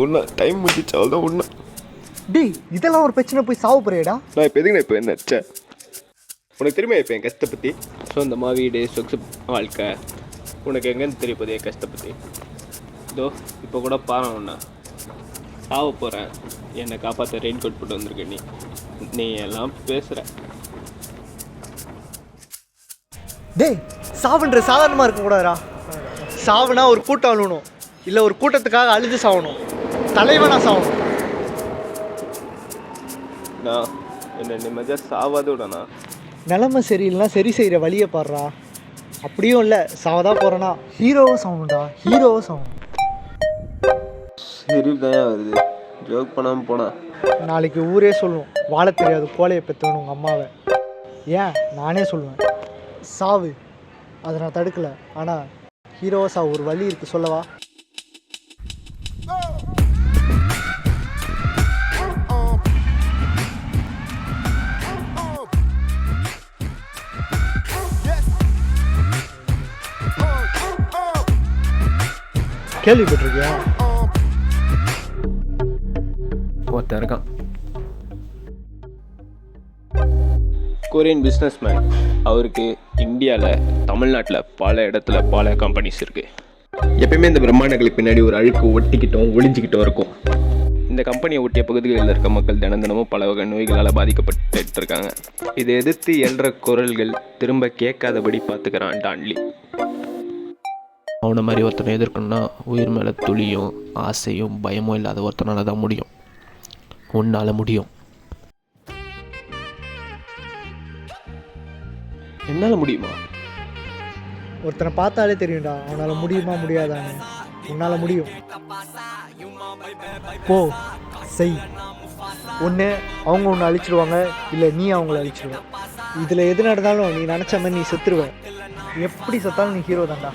ஒன்றா டைம் முடிஞ்சிச்சு அவ்வளோதான் ஒன்றா. டேய் இதெல்லாம் ஒரு பிரச்சனை போய் சாவ போறியடா. நான் இப்போ எதுக்கு இப்போ என்ன அச்சேன் உனக்கு தெரியுமா இப்போ என் கஷ்டத்தை பற்றி? ஸோ இந்த வீடு சொக்ஸு வாழ்க்கை உனக்கு எங்கேருந்து தெரிய போகுது என் கஷ்டத்தை பற்றி? இதோ இப்போ கூட பாரு ஒன்றா சாவ போகிறேன், என்னை காப்பாற்ற ரெயின் கோட் போட்டு வந்திருக்க நீ எல்லாம் பேசுகிற. டேய் சாவுன்ற சாதாரணமாக இருக்கக்கூடாதுடா. சாவுனா ஒரு கூட்டம் அழுகணும், இல்லை ஒரு கூட்டத்துக்காக அழுது சாகணும், தலைவனாக சாகணும். நான் என்னை நிம்மதியாக சாவாது விடண்ணா. நிலமை சரியில்லைனா சரி செய்கிற வழியை பாடுறா. அப்படியும் இல்லை சாவதா போகிறேன்னா ஹீரோவாக சாகணும்டா, ஹீரோவாக சாகணும். சரி தான் வருது ஜோக் பண்ணாமல் போனா. நாளைக்கு ஊரே சொல்லுவோம் வாழ தெரியாது கோலையை பெற்றவனு உங்கள் அம்மாவை. ஏன் நானே சொல்லுவேன் சாவு, அதை நான் தடுக்கலை. ஆனால் ஹீரோவாக சாவு ஒரு வழி இருக்குது சொல்லவா? கேள்விப்பட்டிருக்கியா? ஒருத்தன் இருக்கான், கொரியன் பிஸ்னஸ் மேன். அவருக்கு இந்தியாவில் தமிழ்நாட்டில் பல இடத்துல பல கம்பெனிஸ் இருக்குது. எப்பயுமே இந்த பிரம்மாண்டங்களுக்கு பின்னாடி ஒரு அழுக்கு ஒட்டிக்கிட்டோம் ஒளிஞ்சிக்கிட்டோம் இருக்கும். இந்த கம்பெனியை ஒட்டிய பகுதிகளில் இருக்க மக்கள் தினமும் பல வகை நோய்களால் பாதிக்கப்பட்டு இருக்காங்க. இதை எதிர்த்து எழுற குரல்கள் திரும்ப கேட்காதபடி பார்த்துக்கிறான் டான்லி. அவனை மாதிரி ஒருத்தனை எதிர்க்கணும்னா உயிர் மேலே துளியும் ஆசையும் பயமும் இல்லாத ஒருத்தனால தான் முடியும். உன்னால் முடியும். என்னால் முடியுமா? ஒருத்தனை பார்த்தாலே தெரியும்டா அவனால் முடியுமா முடியாதான்னு. உன்னால் முடியும். போ செய். ஒன்று அவங்க ஒன்று அழிச்சிடுவாங்க, இல்லை நீ அவங்கள அழிச்சிடுவேன். இதில் எது நடந்தாலும் நீ நினச்ச மாதிரி நீ செத்துருவ. எப்படி செத்தாலும் நீ ஹீரோ தான்டா.